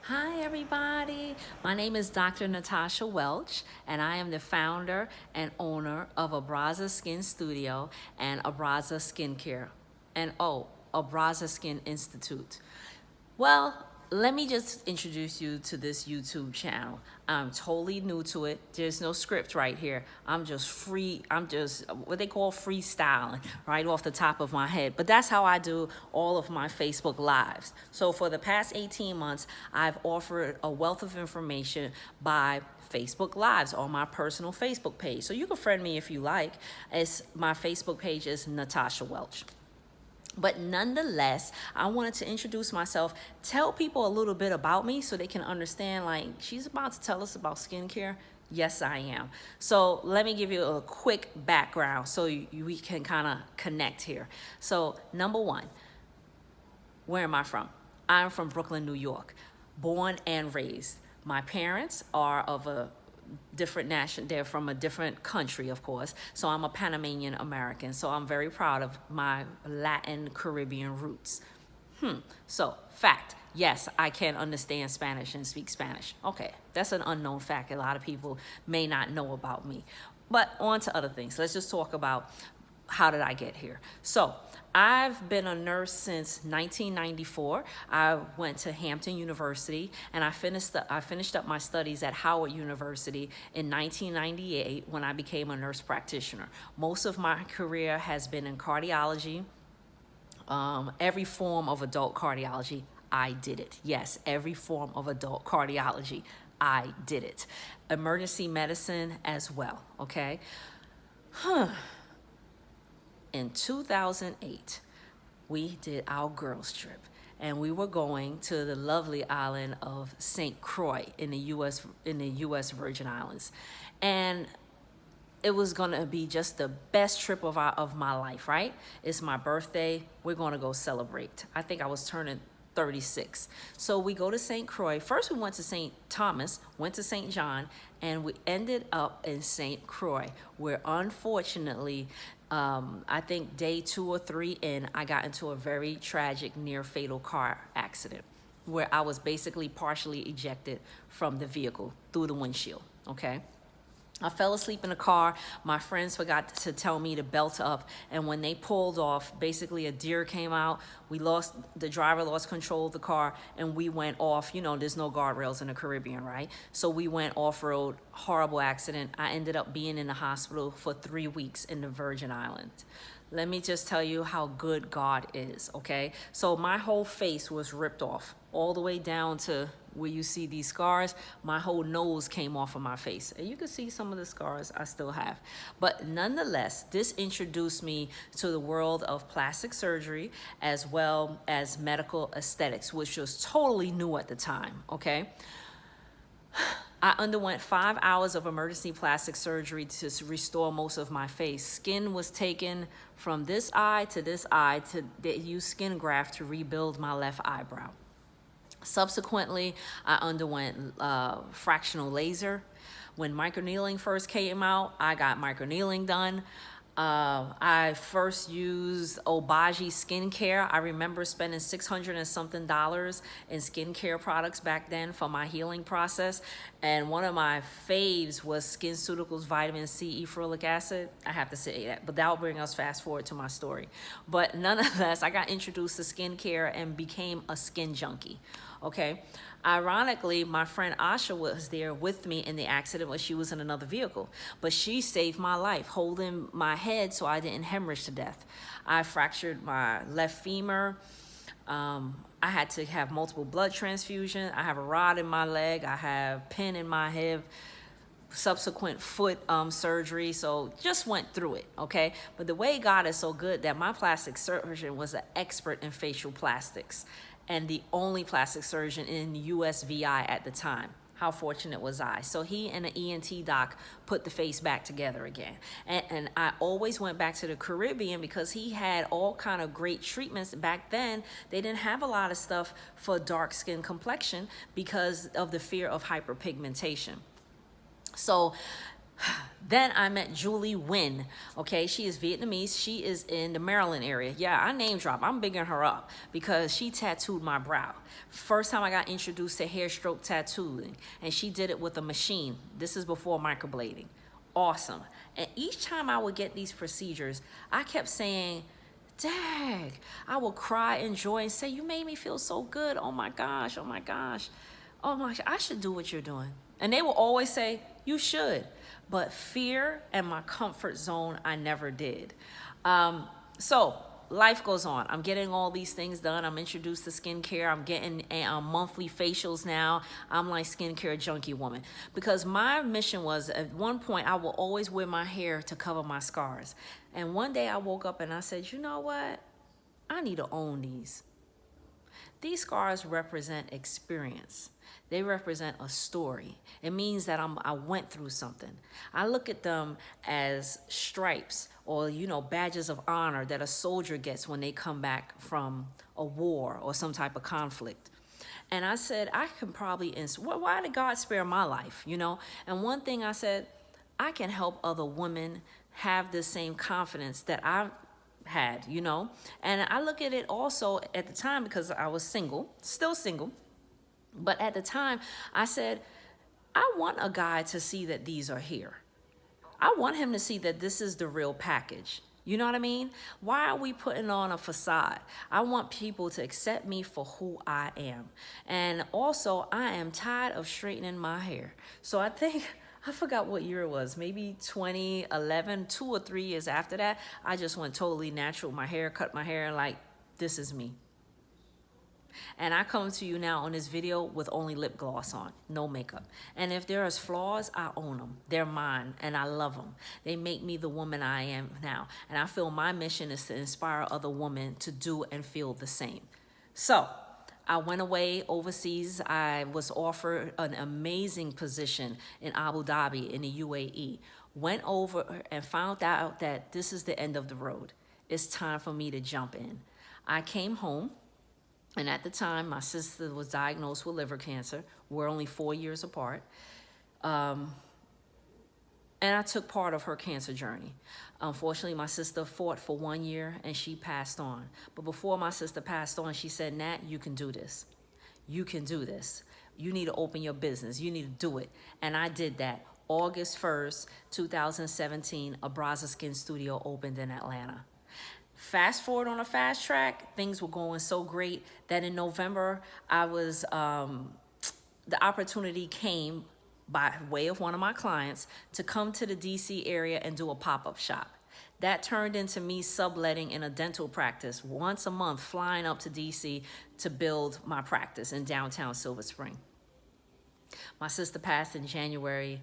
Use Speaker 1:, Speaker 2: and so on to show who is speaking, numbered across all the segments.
Speaker 1: Hi, everybody. My name is Dr. Natasha Welch, and I am the founder and owner of Abraza Skin Studio and Abraza Skin Care, and Abraza Skin Institute. Well, let me just introduce you to this YouTube channel. I'm totally new to it. There's no script right here. I'm just what they call freestyling right off the top of my head. But that's how I do all of my Facebook Lives. So for the past 18 months, I've offered a wealth of information by Facebook Lives on my personal Facebook page. So you can friend me if you like. My Facebook page is Natasha Welch. But nonetheless, I wanted to introduce myself, tell people a little bit about me so they can understand, like, she's about to tell us about skincare. Yes, I am. So let me give you a quick background so we can kind of connect here. So number one, where am I from? I'm from Brooklyn, New York, born and raised. My parents are of a different nation. They're from a different country, of course. So I'm a Panamanian American. So I'm very proud of my Latin Caribbean roots. So fact, yes, I can understand Spanish and speak Spanish. Okay, that's an unknown fact. A lot of people may not know about me. But on to other things. Let's just talk about how did I get here. So I've been a nurse since 1994. I went to Hampton University and I finished up my studies at Howard University in 1998 when I became a nurse practitioner. Most of my career has been in cardiology, every form of adult cardiology. I did it. Yes, every form of adult cardiology. I did it. Emergency medicine as well, okay? In 2008, we did our girls trip and we were going to the lovely island of St. Croix in the US Virgin Islands. And it was gonna be just the best trip of my life, right? It's my birthday. We're gonna go celebrate. I think I was turning 36. So we go to St. Croix. First we went to St. Thomas, went to St. John, and we ended up in St. Croix, where unfortunately, I think day 2 or 3 in, I got into a very tragic near fatal car accident where I was basically partially ejected from the vehicle through the windshield, okay? I fell asleep in the car. My friends forgot to tell me to belt up. And when they pulled off, basically a deer came out. The driver lost control of the car and we went off. You know, there's no guardrails in the Caribbean, right? So we went off-road, horrible accident. I ended up being in the hospital for 3 weeks in the Virgin Islands. Let me just tell you how good God is, okay? So my whole face was ripped off all the way down to where you see these scars. My whole nose came off of my face. And you can see some of the scars I still have. But nonetheless, this introduced me to the world of plastic surgery as well as medical aesthetics, which was totally new at the time, okay? I underwent 5 hours of emergency plastic surgery to restore most of my face. Skin was taken from this eye to this eye they used skin graft to rebuild my left eyebrow. Subsequently, I underwent fractional laser. When microneedling first came out, I got microneedling done. I first used Abraza Skin Care. I remember spending $600 and something in skincare products back then for my healing process. And one of my faves was SkinCeuticals Vitamin C, ferulic acid. I have to say that, but that'll bring us fast forward to my story. But nonetheless, I got introduced to skincare and became a skin junkie, okay? Ironically, my friend Asha was there with me in the accident when she was in another vehicle, but she saved my life, holding my head so I didn't hemorrhage to death. I fractured my left femur. I had to have multiple blood transfusion. I have a rod in my leg. I have pin in my hip, subsequent foot surgery. So just went through it, okay? But the way God is so good that my plastic surgeon was an expert in facial plastics and the only plastic surgeon in USVI at the time. How fortunate was I? So he and an ENT doc put the face back together again. And I always went back to the Caribbean because he had all kind of great treatments. Back then, they didn't have a lot of stuff for dark skin complexion because of the fear of hyperpigmentation. So Then I met Julie Nguyen. Okay, she is Vietnamese. She is in the Maryland area. Yeah, I name drop. I'm bigging her up because she tattooed my brow. First time I got introduced to hair stroke tattooing, and she did it with a machine. This is before microblading. Awesome. And each time I would get these procedures, I kept saying, Dag, I would cry in joy and say, you made me feel so good. Oh my gosh, oh my gosh. Oh my gosh, I should do what you're doing. And they will always say, you should. But fear and my comfort zone, I never did. So life goes on. I'm getting all these things done. I'm introduced to skincare. I'm getting monthly facials now. I'm like skincare junkie woman. Because my mission was, at one point, I will always wear my hair to cover my scars. And one day I woke up and I said, you know what? I need to own these. These scars represent experience. They represent a story. It means that I went through something. I look at them as stripes or, badges of honor that a soldier gets when they come back from a war or some type of conflict. And I said, I can probably, why did God spare my life, And one thing I said, I can help other women have the same confidence that I had, And I look at it also at the time because I was single, still single. But at the time, I said, I want a guy to see that these are here. I want him to see that this is the real package. You know what I mean? Why are we putting on a facade? I want people to accept me for who I am. And also, I am tired of straightening my hair. So I think, I forgot what year it was, maybe 2011, 2 or 3 years after that, I just went totally natural. My hair, cut my hair, like, this is me. And I come to you now on this video with only lip gloss on, no makeup. And if there is flaws, I own them. They're mine, and I love them. They make me the woman I am now. And I feel my mission is to inspire other women to do and feel the same. So I went away overseas. I was offered an amazing position in Abu Dhabi in the UAE. Went over and found out that this is the end of the road. It's time for me to jump in. I came home. And at the time, my sister was diagnosed with liver cancer. We're only 4 years apart. And I took part of her cancer journey. Unfortunately, my sister fought for 1 year and she passed on. But before my sister passed on, she said, Nat, you can do this. You can do this. You need to open your business. You need to do it. And I did that. August 1st, 2017, Abraza Skin Studio opened in Atlanta. Fast forward on a fast track, things were going so great that in November, the opportunity came by way of one of my clients to come to the DC area and do a pop-up shop. That turned into me subletting in a dental practice once a month, flying up to DC to build my practice in downtown Silver Spring. My sister passed in January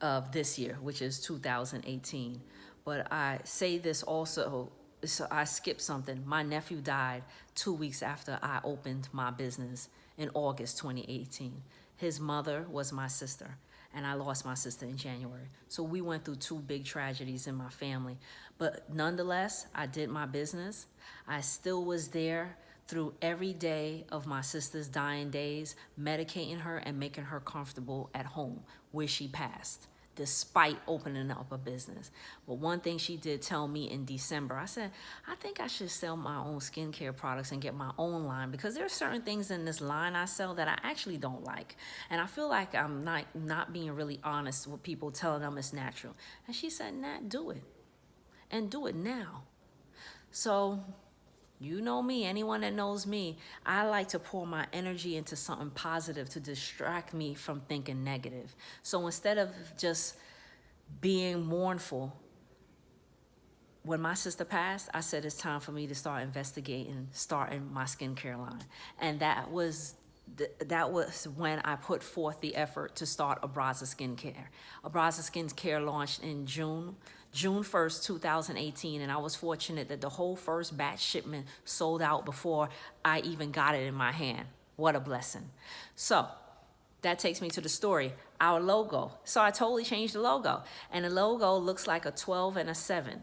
Speaker 1: of this year, which is 2018. But I say this also, so I skipped something. My nephew died 2 weeks after I opened my business in August 2018. His mother was my sister, and I lost my sister in January. So we went through 2 big tragedies in my family. But nonetheless, I did my business. I still was there through every day of my sister's dying days, medicating her and making her comfortable at home where she passed, despite opening up a business. But one thing she did tell me in December, I said, I think I should sell my own skincare products and get my own line, because there are certain things in this line I sell that I actually don't like. And I feel like I'm not being really honest with people, telling them it's natural. And she said, Nat, do it. And do it now. So, you know me, anyone that knows me, I like to pour my energy into something positive to distract me from thinking negative. So instead of just being mournful, when my sister passed, I said it's time for me to start investigating, starting my skincare line. And that was when I put forth the effort to start Abraza Skin Care. Abraza Skin Care launched in June 1st, 2018, and I was fortunate that the whole first batch shipment sold out before I even got it in my hand. What a blessing. So that takes me to the story, our logo. So I totally changed the logo, and the logo looks like a 12 and a 7.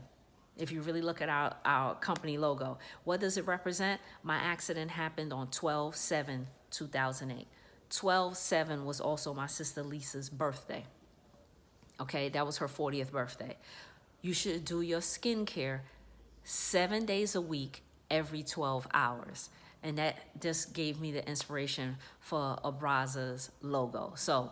Speaker 1: If you really look at our company logo, what does it represent? My accident happened on 12/7/2008. 12/7 was also my sister Lisa's birthday. Okay, that was her 40th birthday. You should do your skincare 7 days a week, every 12 hours. And that just gave me the inspiration for Abraza's logo. So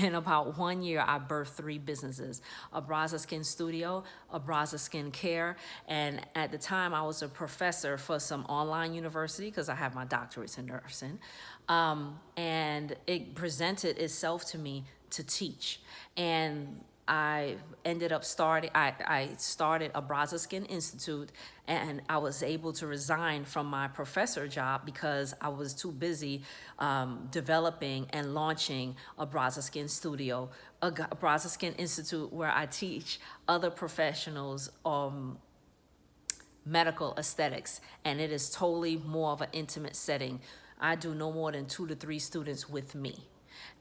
Speaker 1: in about 1 year, I birthed 3 businesses: Abraza Skin Studio, Abraza Skin Care, and at the time I was a professor for some online university because I have my doctorates in nursing. And it presented itself to me to teach. And I ended up I started Abraza Skin Institute, and I was able to resign from my professor job because I was too busy developing and launching Abraza Skin Studio, Abraza Skin Institute, where I teach other professionals medical aesthetics, and it is totally more of an intimate setting. I do no more than 2 to 3 students with me.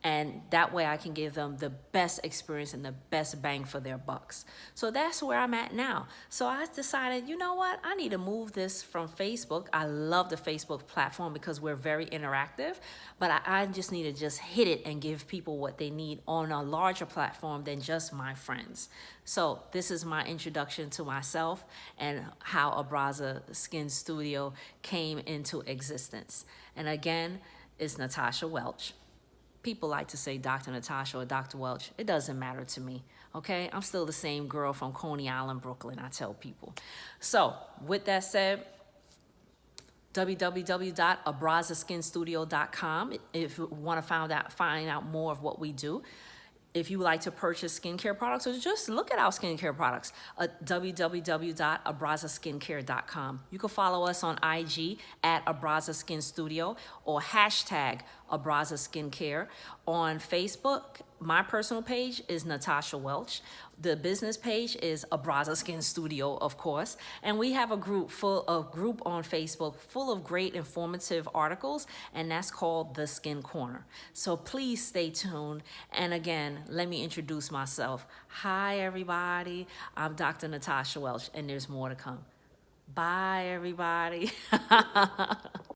Speaker 1: And that way I can give them the best experience and the best bang for their bucks. So that's where I'm at now. So I decided, you know what? I need to move this from Facebook. I love the Facebook platform because we're very interactive, but I just need to just hit it and give people what they need on a larger platform than just my friends. So this is my introduction to myself and how Abraza Skin Studio came into existence. And again, it's Natasha Welch. People like to say Dr. Natasha or Dr. Welch. It doesn't matter to me, okay? I'm still the same girl from Coney Island, Brooklyn, I tell people. So with that said, www.abrazaskinstudio.com if you want to find out more of what we do. If you would like to purchase skincare products or just look at our skincare products, www.abrazaskincare.com. You can follow us on IG at Abraza Skin Studio or hashtag Abraza Skin Care. On Facebook, my personal page is Natasha Welch. The business page is Abraza Skin Studio, of course. And we have a group on Facebook full of great informative articles, and that's called The Skin Corner. So please stay tuned. And again, let me introduce myself. Hi, everybody. I'm Dr. Natasha Welch, and there's more to come. Bye, everybody.